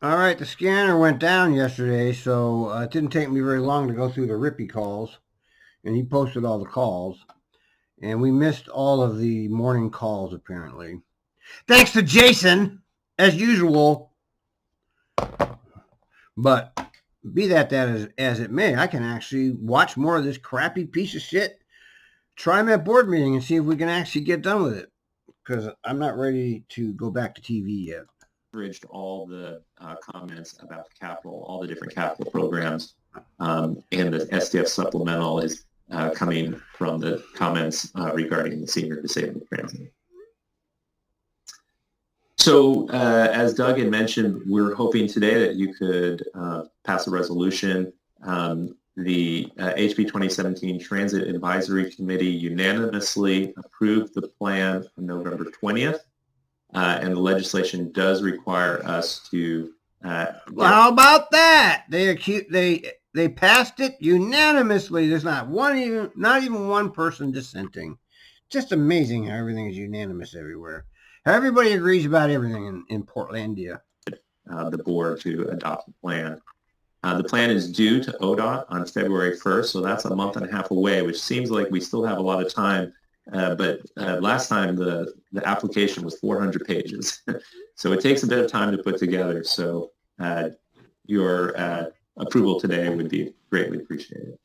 All right, the scanner went down yesterday, so it didn't take me very long to go through the Rippy calls, and he posted all the calls, and we missed all of the morning calls apparently. Thanks to Jason, as usual. But be that as it may, I can actually watch more of this crappy piece of shit TriMet board meeting and see if we can actually get done with it. Because I'm not ready to go back to TV yet. Bridged all the comments about the capital, all the different capital programs, and the SDF supplemental is coming from the comments regarding the senior disabled transit. So as Doug had mentioned, we're hoping today that you could pass a resolution. The HB 2017 Transit Advisory Committee unanimously approved the plan on November 20th. And the legislation does require us to. Well, how about that? They passed it unanimously. There's not even one person dissenting. Just amazing how everything is unanimous everywhere. Everybody agrees about everything in Portlandia. The board to adopt the plan. The plan is due to ODOT on February 1st, so that's a month and a half away, which seems like we still have a lot of time. But last time the application was 400 pages. So it takes a bit of time to put together. So your approval today would be greatly appreciated.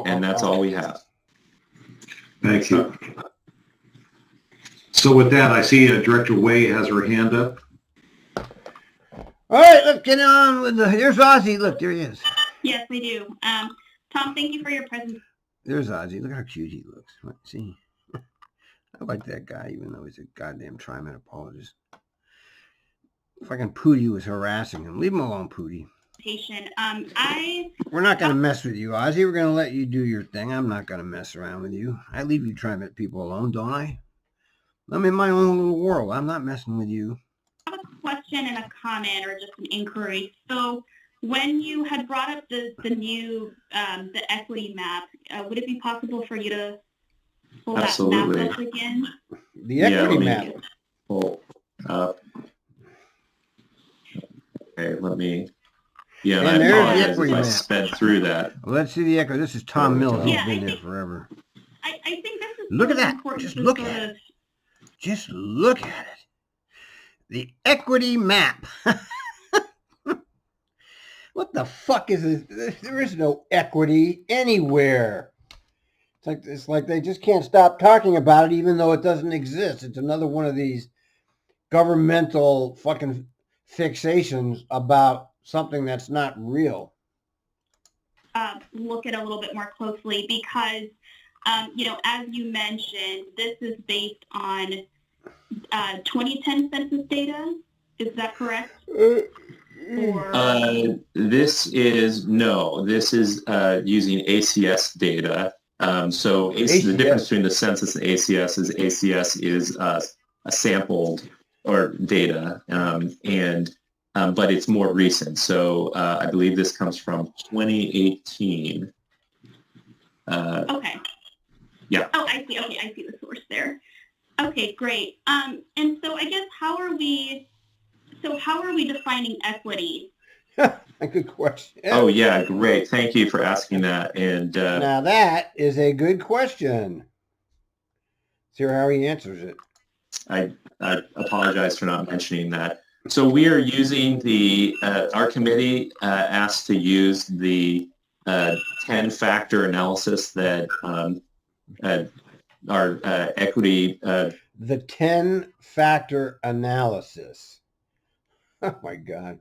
And that's all we have. Thank you. So with that, I see Director Way has her hand up. All right, let's get on with here's Ozzy. Look, there he is. Yes, we do. Tom, thank you for your presence. There's Ozzy. Look how cute he looks. Let's see. I like that guy, even though he's a goddamn TriMet apologist. Fucking Pootie was harassing him. Leave him alone, Pootie. We're not going to mess with you, Ozzy. We're going to let you do your thing. I'm not going to mess around with you. I leave you TriMet people alone, don't I? I'm in my own little world. I'm not messing with you. I have a question and a comment or just an inquiry. So when you had brought up the new the equity map, would it be possible for you to pull Absolutely. that map up again? The equity map. Pull up. Okay, let me. Yeah, and I apologize if I sped through that. Well, let's see the echo. This is Tom Mills. He's been there forever. I think this is look at that. Just look at it. Just look at it. The equity map. What the fuck is this? There is no equity anywhere. It's like they just can't stop talking about it, even though it doesn't exist. It's another one of these governmental fucking fixations about something that's not real. Look at it a little bit more closely because, as you mentioned, this is based on 2010 census data. Is that correct? This is using ACS data. The difference between the census and ACS is a sampled or data, but it's more recent. So I believe this comes from 2018. Okay. Yeah. Oh, I see. Okay, I see the source there. Okay, great. And so I guess how are we defining equity? Good question. Oh yeah, great. Thank you for asking that. And now that is a good question. See how he answers it. I apologize for not mentioning that. So we are using our committee asked to use the 10-factor analysis that our equity. The 10-factor analysis. Oh my God.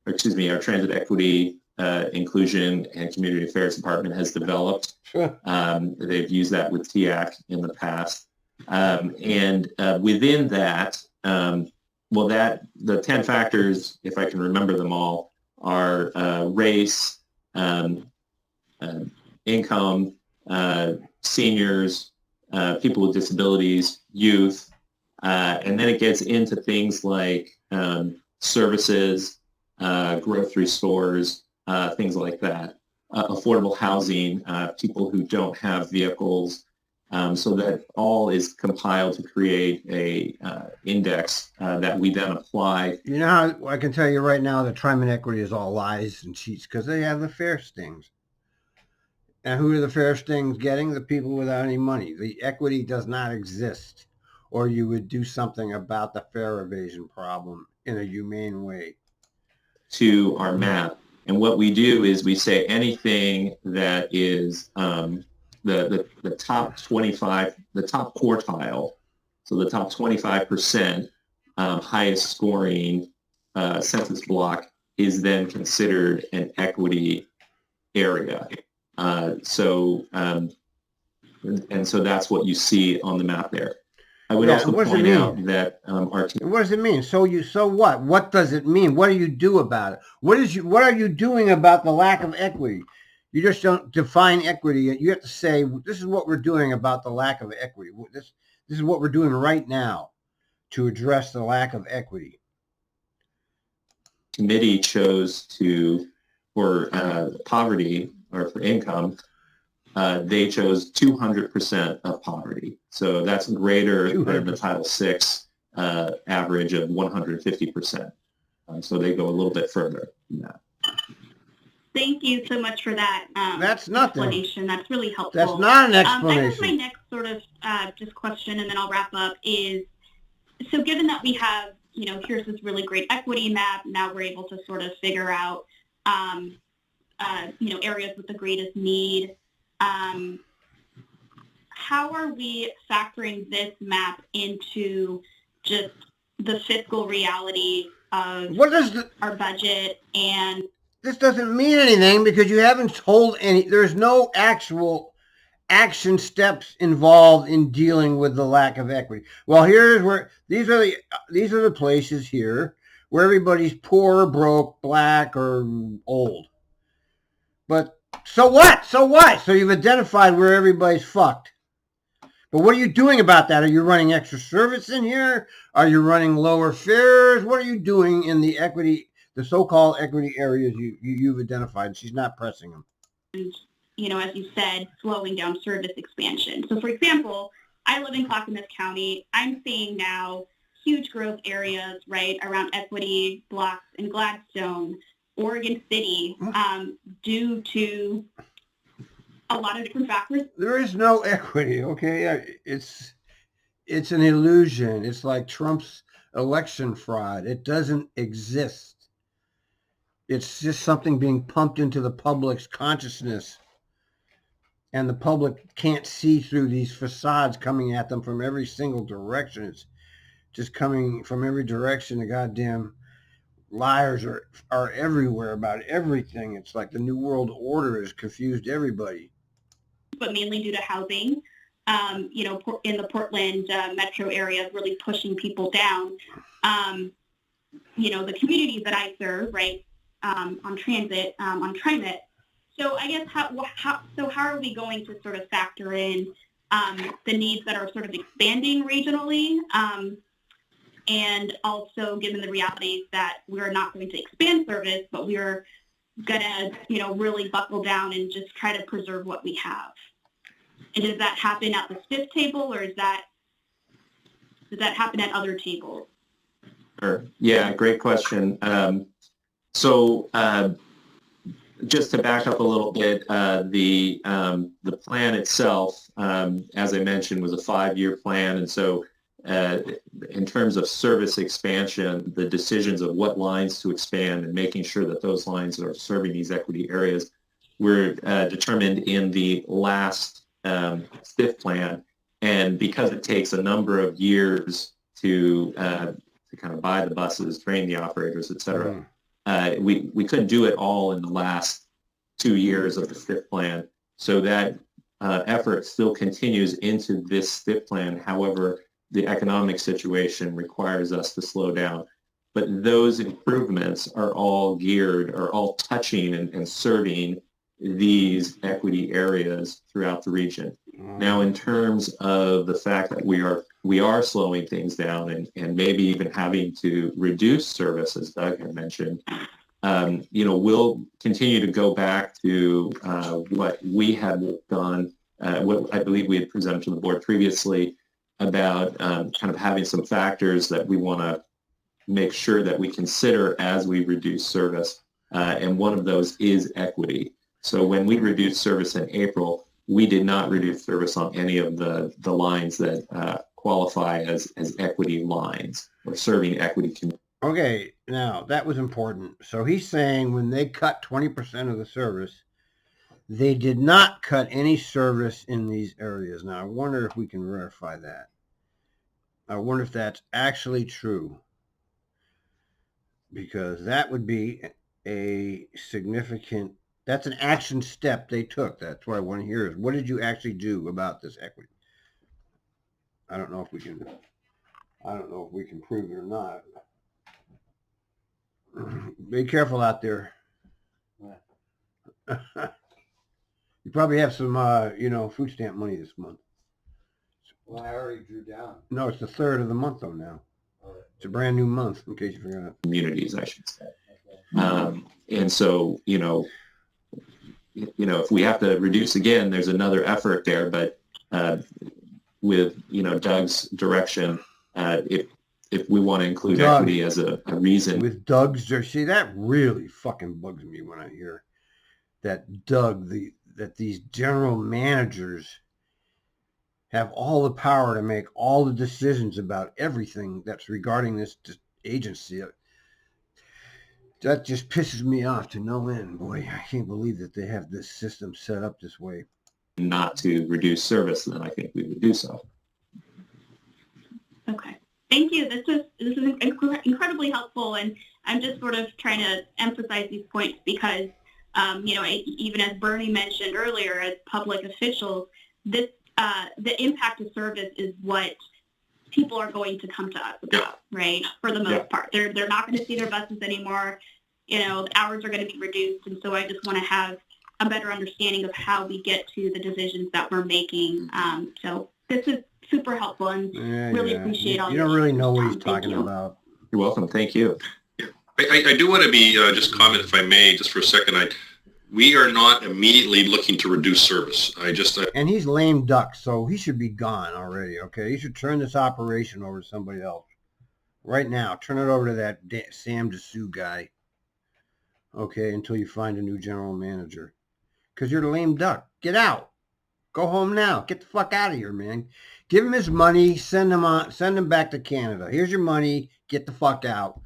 Excuse me, our Transit Equity, Inclusion, and Community Affairs Department has developed. They've used that with TIAC in the past. And within that, the 10 factors, if I can remember them all, are race, income, seniors, people with disabilities, youth, and then it gets into things like services, grocery stores, things like that, affordable housing, people who don't have vehicles, So that all is compiled to create a index that we then apply. You know how I can tell you right now that TRIMET equity is all lies and cheats because they have the fair stings. And who are the fair stings getting? The people without any money. The equity does not exist, or you would do something about the fair evasion problem in a humane way. To our map. And what we do is we say anything that is the top 25, the top quartile, so the top 25% highest scoring census block is then considered an equity area. And so that's what you see on the map there. I would also point out that our team. What does it mean? So what? What does it mean? What do you do about it? What are you doing about the lack of equity? You just don't define equity. You have to say, this is what we're doing about the lack of equity. This is what we're doing right now to address the lack of equity. Committee chose for poverty or for income, they chose 200% of poverty. So that's greater 200%. Than the Title VI average of 150%. So they go a little bit further than that. Thank you so much for that that's nothing. Explanation. That's really helpful. That's not an explanation. I guess my next sort of just question, and then I'll wrap up, is so given that we have, here's this really great equity map, now we're able to sort of figure out, areas with the greatest need. How are we factoring this map into just the fiscal reality of our budget? And this doesn't mean anything because you haven't told there's no actual action steps involved in dealing with the lack of equity. Well, here's where these are the places here where everybody's poor, broke, black, or old. But so what? So what? So you've identified where everybody's fucked. But what are you doing about that? Are you running extra service in here? Are you running lower fares? What are you doing in the equity, the so-called equity areas you've identified? She's not pressing them. As you said, slowing down service expansion. So, for example, I live in Clackamas County. I'm seeing now huge growth areas, right, around equity blocks in Gladstone, Oregon City, due to a lot of different factors. There is no equity, okay? It's an illusion. It's like Trump's election fraud. It doesn't exist. It's just something being pumped into the public's consciousness. And the public can't see through these facades coming at them from every single direction. It's just coming from every direction. The goddamn liars are everywhere about everything. It's like the New World Order has confused everybody. But mainly due to housing, in the Portland metro area, really pushing people down. The communities that I serve, right, on transit, on TRIMET. So I guess how are we going to sort of factor in the needs that are sort of expanding regionally, and also given the realities that we're not going to expand service, but we're going to, really buckle down and just try to preserve what we have. And does that happen at the SPIF table, or does that happen at other tables? Sure. Yeah, great question. Just to back up a little bit, the plan itself, as I mentioned, was a 5-year plan, and so in terms of service expansion, the decisions of what lines to expand and making sure that those lines are serving these equity areas were determined in the last SPIF plan, and because it takes a number of years to kind of buy the buses, train the operators, et cetera. We couldn't do it all in the last 2 years of the SPIF plan. So that effort still continues into this SPIF plan. However, the economic situation requires us to slow down. But those improvements are all touching and serving these equity areas throughout the region. Now, in terms of the fact that we are slowing things down and maybe even having to reduce service, as Doug had mentioned, we'll continue to go back to what we had done what I believe we had presented to the board previously about kind of having some factors that we want to make sure that we consider as we reduce service. And one of those is equity. So when we reduced service in April, we did not reduce service on any of the lines that qualify as equity lines or serving equity communities. Okay, now that was important. So he's saying when they cut 20% of the service, they did not cut any service in these areas. Now, I wonder if we can verify that. I wonder if that's actually true. Because that would be a significant, that's an action step they took. That's what I want to hear is, what did you actually do about this equity? I don't know if we can prove it or not. Be careful out there. You probably have some, food stamp money this month. Well, I already drew down. No, it's the 3rd of the month though now. It's a brand new month, in case you forgot. Communities, I should say. And so, if we have to reduce again, there's another effort there. But with Doug's direction, if we want to include equity as a reason. With Doug's, see, that really fucking bugs me when I hear that that these general managers have all the power to make all the decisions about everything that's regarding this agency. That just pisses me off to no end. Boy, I can't believe that they have this system set up this way. Not to reduce service, then I think we would do so. Okay. Thank you. This is incredibly helpful, and I'm just sort of trying to emphasize these points because, even as Bernie mentioned earlier, as public officials, the impact of service is what people are going to come to us about, right? For the most part, they're not going to see their buses anymore. The hours are going to be reduced, and so I just want to have a better understanding of how we get to the decisions that we're making. So this is super helpful, and really appreciate all. You don't really know what he's talking about. You're welcome. Thank you. Yeah. I do want to be just comment, if I may, just for a second. We are not immediately looking to reduce service. And he's lame duck, so he should be gone already. Okay, he should turn this operation over to somebody else right now. Turn it over to that Sam DeSue guy. Okay, until you find a new general manager, because you're the lame duck. Get out. Go home now. Get the fuck out of here, man. Give him his money. Send him back to Canada. Here's your money. Get the fuck out.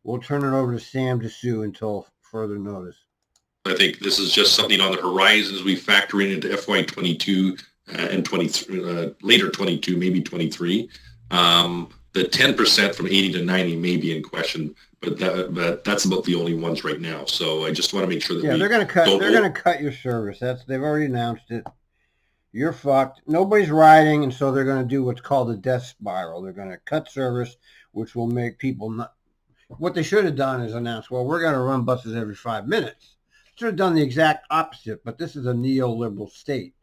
We'll turn it over to Sam DeSue until further notice. I think this is just something on the horizon as we factor into FY22 and 23, later 22, maybe 23. The 10% from 80 to 90 may be in question, but that's about the only ones right now. So I just want to make sure that they're going to cut. They're going to cut your service. They've already announced it. You're fucked. Nobody's riding, and so they're going to do what's called a death spiral. They're going to cut service, which will make people not. What they should have done is announced, well, we're going to run buses every 5 minutes. Should have done the exact opposite, but this is a neoliberal state,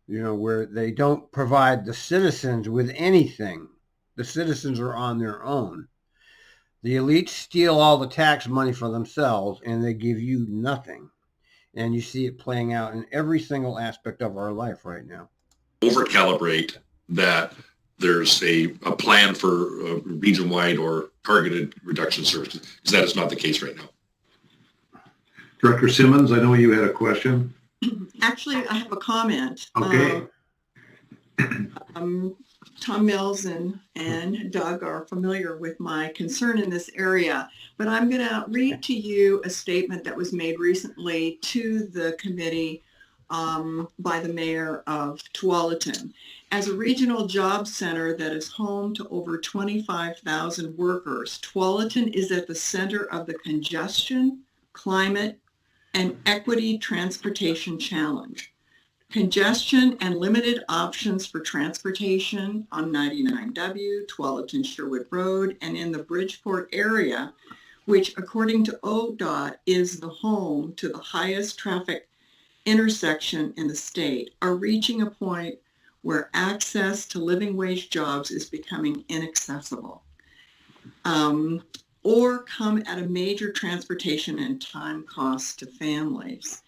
where they don't provide the citizens with anything. The citizens are on their own. The elites steal all the tax money for themselves, and they give you nothing. And you see it playing out in every single aspect of our life right now. Over-calibrate that there's a plan for region-wide or targeted reduction services, because that is not the case right now. Director Simmons, I know you had a question. Actually, I have a comment. Okay. Tom Mills and Doug are familiar with my concern in this area, but I'm going to read to you a statement that was made recently to the committee by the mayor of Tualatin. As a regional job center that is home to over 25,000 workers, Tualatin is at the center of the congestion, climate, and equity transportation challenge. Congestion and limited options for transportation on 99W, Tualatin Sherwood Road, and in the Bridgeport area, which according to ODOT is the home to the highest traffic intersection in the state, are reaching a point where access to living wage jobs is becoming inaccessible. Or come at a major transportation and time cost to families.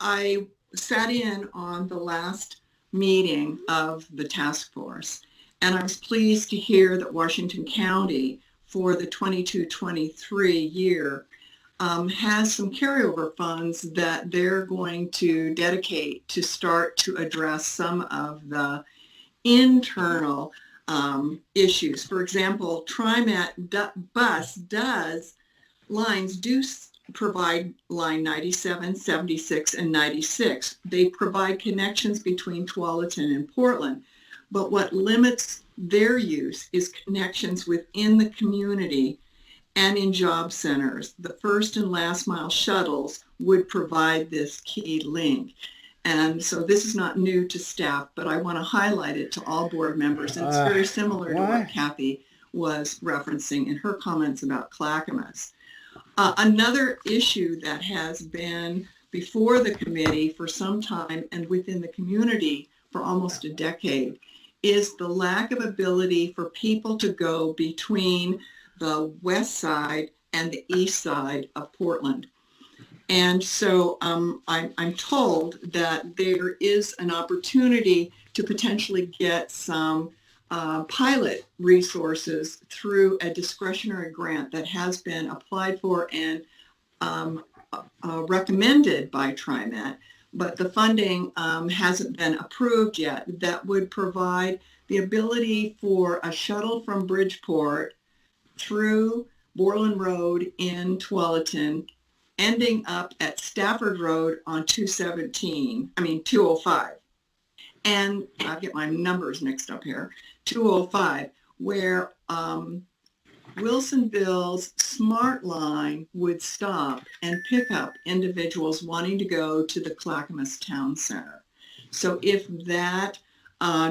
I sat in on the last meeting of the task force, and I was pleased to hear that Washington County for the 22-23 year has some carryover funds that they're going to dedicate to start to address some of the internal issues. For example, TRIMET lines do provide line 97, 76, and 96. They provide connections between Tualatin and Portland, but what limits their use is connections within the community and in job centers. The first and last mile shuttles would provide this key link. And so this is not new to staff, but I want to highlight it to all board members. And it's very similar to what Kathy was referencing in her comments about Clackamas. Another issue that has been before the committee for some time and within the community for almost a decade is the lack of ability for people to go between the west side and the east side of Portland. And so I'm told that there is an opportunity to potentially get some pilot resources through a discretionary grant that has been applied for and recommended by TRIMET, but the funding hasn't been approved yet. That would provide the ability for a shuttle from Bridgeport through Borland Road in Tualatin, ending up at Stafford Road on 205. And I'll get my numbers mixed up here, 205, where Wilsonville's Smart Line would stop and pick up individuals wanting to go to the Clackamas Town Center. So if that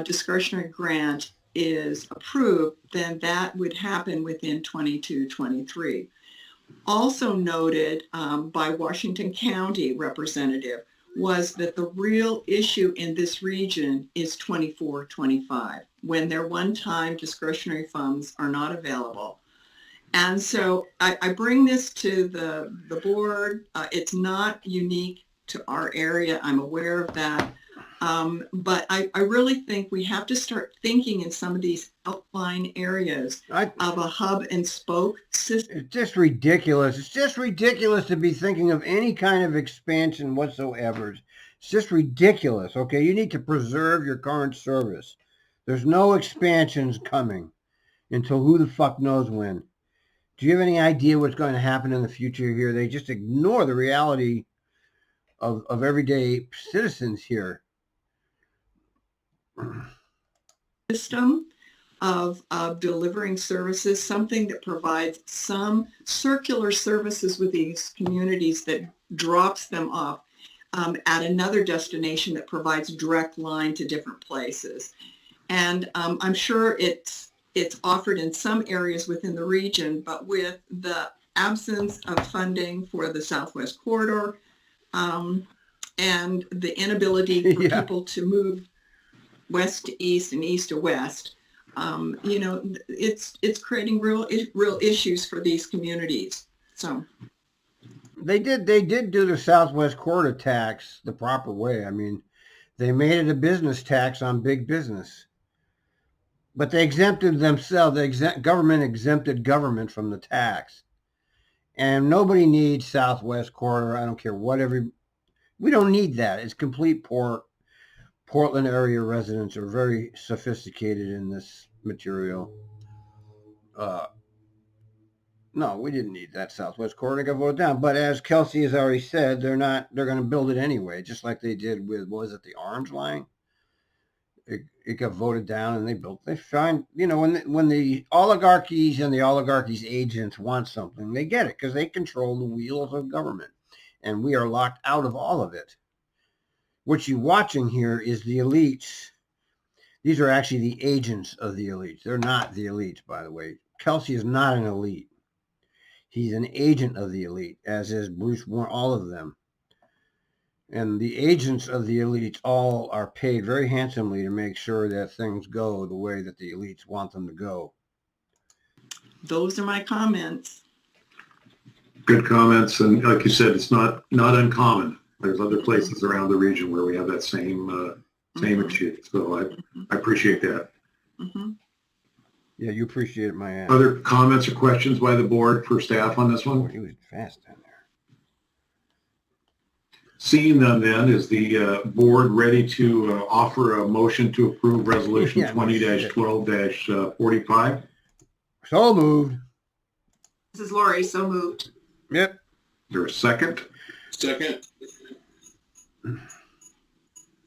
discretionary grant is approved, then that would happen within 22-23. Also noted by Washington County representative was that the real issue in this region is 24-25, when their one-time discretionary funds are not available. And so I bring this to the board. It's not unique to our area. I'm aware of that. But I really think we have to start thinking in some of these outlying areas of a hub and spoke system. It's just ridiculous. It's just ridiculous to be thinking of any kind of expansion whatsoever. It's just ridiculous. Okay, you need to preserve your current service. There's no expansions coming until who the fuck knows when. Do you have any idea what's going to happen in the future here? They just ignore the reality of everyday citizens here. System of delivering services, something that provides some circular services with these communities that drops them off at another destination that provides direct line to different places. And I'm sure it's offered in some areas within the region, but with the absence of funding for the Southwest Corridor and the inability for people to move west to east and east to west, it's creating real issues for these communities. So they did do the Southwest Corridor tax the proper way. I mean, they made it a business tax on big business, but they exempted themselves. Government exempted government from the tax, and nobody needs Southwest Corridor. I don't care we don't need that. It's complete Portland area residents are very sophisticated in this material. No, we didn't need that Southwest Corridor. Got voted down. But as Kelsey has already said, they're going to build it anyway, just like they did with, what was it, the Orange Line? It got voted down and they find, when the oligarchies and the oligarchies' agents want something, they get it because they control the wheels of government. And we are locked out of all of it. What you're watching here is the elites. These are actually the agents of the elites. They're not the elites, by the way. Kelsey is not an elite. He's an agent of the elite, as is Bruce Warren, all of them. And the agents of the elites all are paid very handsomely to make sure that things go the way that the elites want them to go. Those are my comments. Good comments. And like you said, it's not uncommon There's other places around the region where we have that same issue. So I appreciate that. Mm-hmm. Yeah, you appreciate it, my ass. Other comments or questions by the board for staff on this Oh, one? he was fast down there. Seeing none then, is the board ready to offer a motion to approve resolution Yeah, no 20-12-45? So moved. This is Lori, so moved. Yep. Is there a second? Second.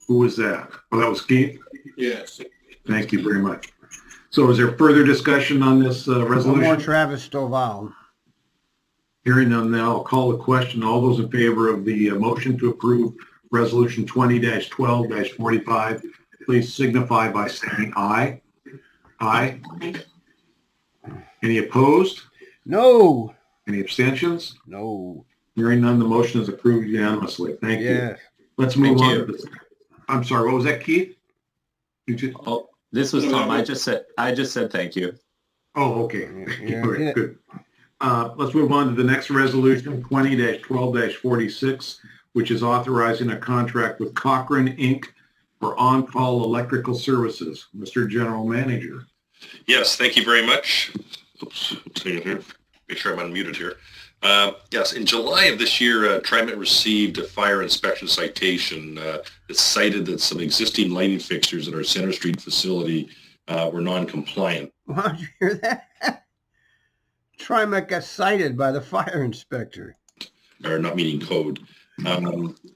Who was that? Oh, that was Keith? Yes. Thank you very much. So is there further discussion on this One more resolution? Travis Stovall. Hearing none now, I'll call the question. All those in favor of the motion to approve resolution 20-12-45, please signify by saying aye. Aye. Any opposed? No. Any abstentions? No. Hearing none, the motion is approved unanimously. Thank you. Yes. Let's move Thank on you. to this. I'm sorry, what was that, Keith? Oh, this was Tom. I just said thank you. Oh, okay. Yeah, Good, yeah. good. Let's move on to the next resolution, 20-12-46, which is authorizing a contract with Cochrane, Inc. for on-call electrical services. Mr. General Manager. Yes, thank you very much. Oops, see here. Make sure I'm unmuted here. Yes, in July of this year, TRIMET received a fire inspection citation that cited that some existing lighting fixtures at our Center Street facility were non-compliant. Why did you hear that? TRIMET got cited by the fire inspector. Or not meeting code.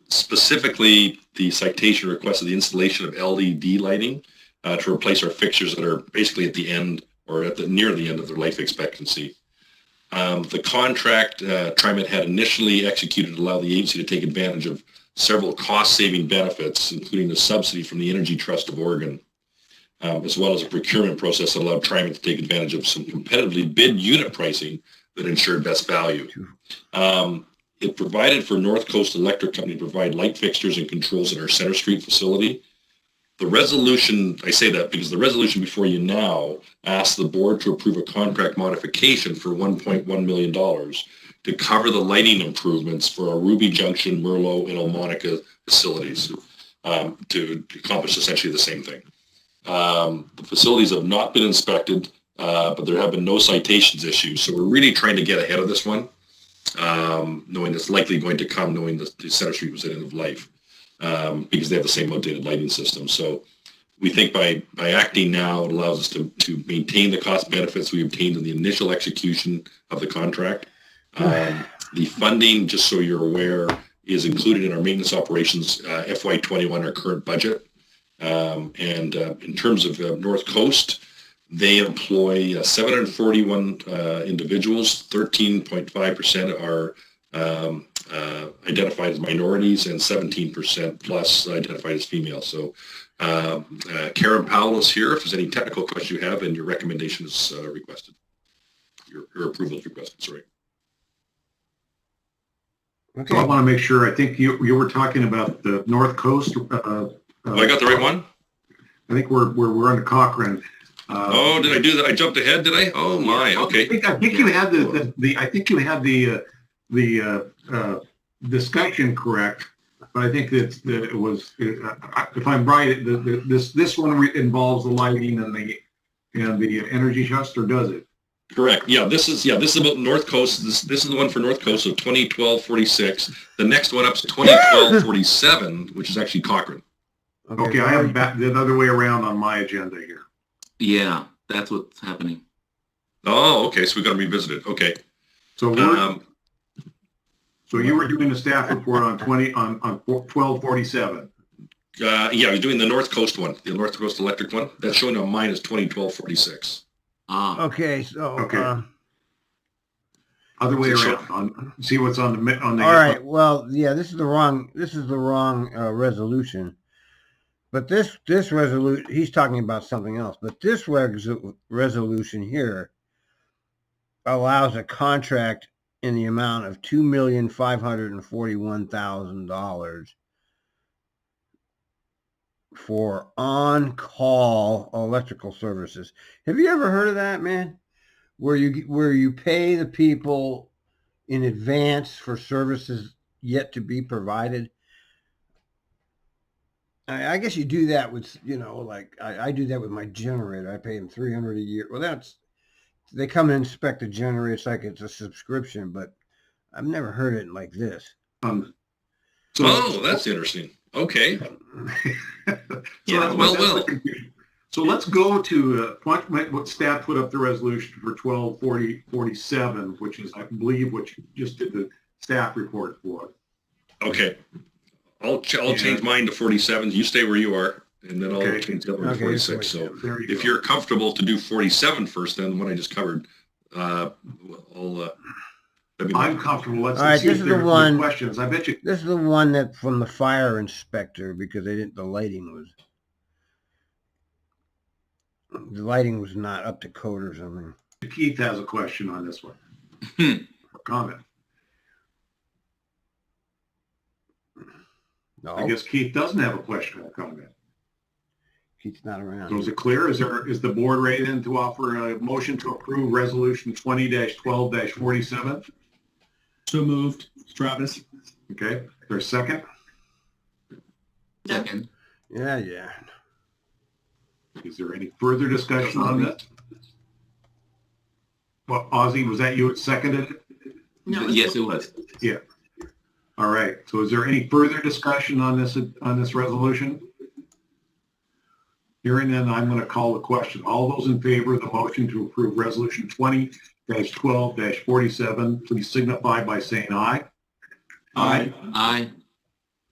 Specifically, the citation requested the installation of LED lighting to replace our fixtures that are basically at the end or near the end of their life expectancy. The contract TRIMET had initially executed to allow the agency to take advantage of several cost-saving benefits, including the subsidy from the Energy Trust of Oregon, as well as a procurement process that allowed TRIMET to take advantage of some competitively bid unit pricing that ensured best value. It provided for North Coast Electric Company to provide light fixtures and controls at our Center Street facility. The resolution, I say that because the resolution before you now asks the board to approve a contract modification for $1.1 million to cover the lighting improvements for our Ruby Junction, Merlot, and Elmonica facilities to accomplish essentially the same thing. The facilities have not been inspected, but there have been no citations issued. So we're really trying to get ahead of this one, knowing it's likely going to come, knowing that the Center Street was at end of life. Because they have the same outdated lighting system. So we think by acting now, it allows us to maintain the cost benefits we obtained in the initial execution of the contract. The funding, just so you're aware, is included in our maintenance operations FY21, our current budget. And in terms of North Coast, they employ 741 individuals, 13.5% are identified as minorities and 17% plus identified as female. So Karen Powell is here. If there's any technical questions you have, and your recommendation is requested. Your approval is requested, sorry. Okay. So I want to make sure, I think you were talking about the North Coast. I got the right one? I think we're on the Cochrane. Did I do that? I jumped ahead, did I? Oh my, okay. I think you had the discussion correct, but I think that it was, if I'm right, this one involves the lighting and the Energy Trust, or does it? Correct. Yeah, this is about North Coast. This is the one for North Coast of 2012-46. The next one up is 2012-47, which is actually Cochrane. Okay, I have the other way around on my agenda here. Yeah, that's what's happening. Oh, okay. So we got to revisit it. Okay. So so you were doing the staff report on 1247. Yeah, I was doing the North Coast one, the North Coast Electric one. That's showing on mine is 2012-46. Ah, Okay. So. Okay. Other way around. See what's on the All right. Well, yeah. This is the wrong resolution. But this resolution, he's talking about something else. But this resolution here allows a contract in the amount of $2,541,000 for on-call electrical services. Have you ever heard of that, man? Where you pay the people in advance for services yet to be provided, I guess you do that with, like I do that with my generator. I pay them $300 a year. Well, they come and inspect the generator. It's like it's a subscription, but I've never heard it like this. Oh, that's interesting. Okay. Yeah, well. So let's go to what staff put up the resolution for 124047, which is, I believe, what you just did the staff report for. Okay. I'll change mine to 47. You stay where you are, and then I'll change the other one to 46. So if you're comfortable to do 47 first, then what I just covered, I'm comfortable. Let's All right, see this if is the there's one. questions. I bet you. This is the one that from the fire inspector because the lighting was not up to code or something. Keith has a question on this one. Or comment. No, I guess Keith doesn't have a question or comment. Keith's not around. So is it clear? Is the board ready then to offer a motion to approve resolution 20-12-47? So moved. Travis. Okay. Is there a second? Second. Yeah. Is there any further discussion on this? Well, Ozzy, was that you that seconded it? No, Yes, it was. Yeah. All right. So is there any further discussion on this resolution? Hearing none, I'm going to call the question. All those in favor of the motion to approve resolution 20-12-47, please signify by saying aye. Aye. Aye.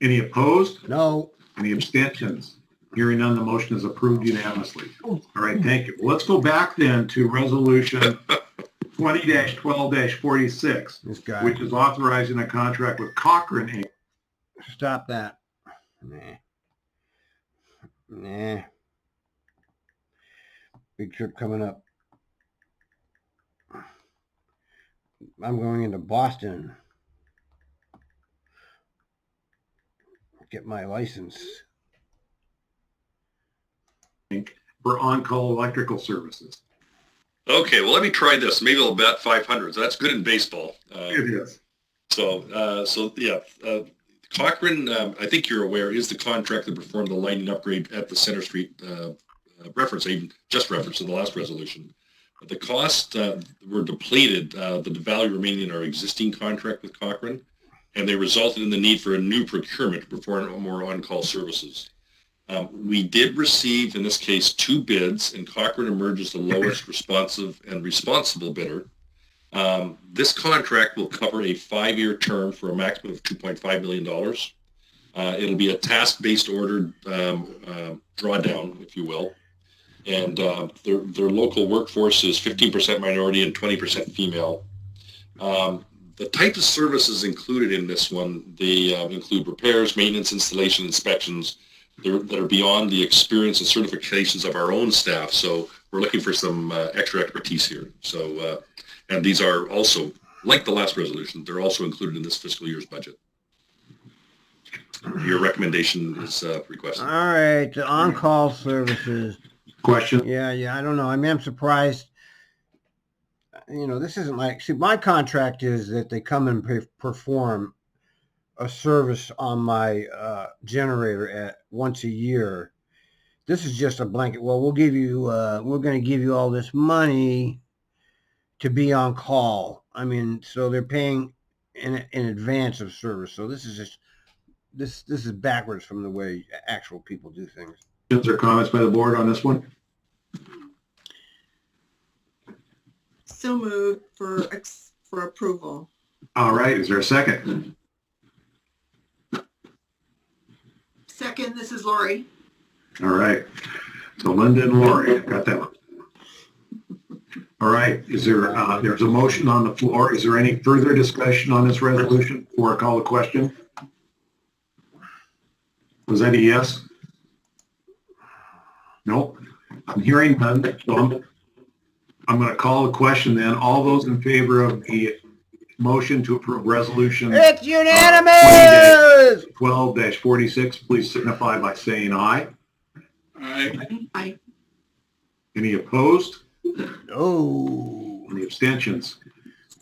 Any opposed? No. Any abstentions? Hearing none, the motion is approved unanimously. All right, thank you. Well, let's go back then to resolution 20-12-46, This guy. which is authorizing a contract with Cochrane Inc. Stop that. Nah. Big trip coming up. I'm going into Boston. Get my license. for on-call electrical services. Okay, well, let me try this. Maybe I'll bet 500. So that's good in baseball. It is. Cochrane, I think you're aware, is the contract that performed the lighting upgrade at the Center Street reference. I even just referenced in the last resolution. The costs were depleted, the value remaining in our existing contract with Cochrane, and they resulted in the need for a new procurement to perform more on-call services. We did receive, in this case, 2 bids, and Cochrane emerged as the lowest responsive and responsible bidder. This contract will cover a 5-year term for a maximum of $2.5 million. It'll be a task-based order drawdown, if you will. And their local workforce is 15% minority and 20% female. The type of services included in this one, they include repairs, maintenance, installation, inspections that are beyond the experience and certifications of our own staff. So we're looking for some extra expertise here. So, and these are also, like the last resolution, they're also included in this fiscal year's budget. Your recommendation is requested. All right, the on-call services. Question? Yeah, I don't know. I mean, I'm surprised. You know, this isn't like, see, my contract is that they come and perform a service on my generator at once a year. This is just a blanket. Well, we'll give you, we're going to give you all this money to be on call. I mean, so they're paying in advance of service. So this is just, this is backwards from the way actual people do things. Questions or comments by the board on this one? So moved for approval. All right, is there a second? Second, this is Lori. All right, so Linda and Lori, got that one. All right, is there, there's a motion on the floor. Is there any further discussion on this resolution before I call the question? Was that a yes? Nope. I'm hearing none, so I'm going to call the question then. All those in favor of the motion to approve resolution It's unanimous! 12-46, please signify by saying aye. Aye. Any opposed? Oh. Any abstentions?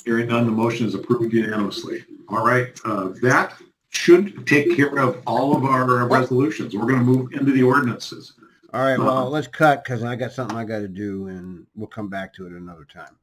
Hearing none, the motion is approved unanimously. All right, that should take care of all of our resolutions. We're going to move into the ordinances. All right, well, let's cut because I got something I got to do, and we'll come back to it another time.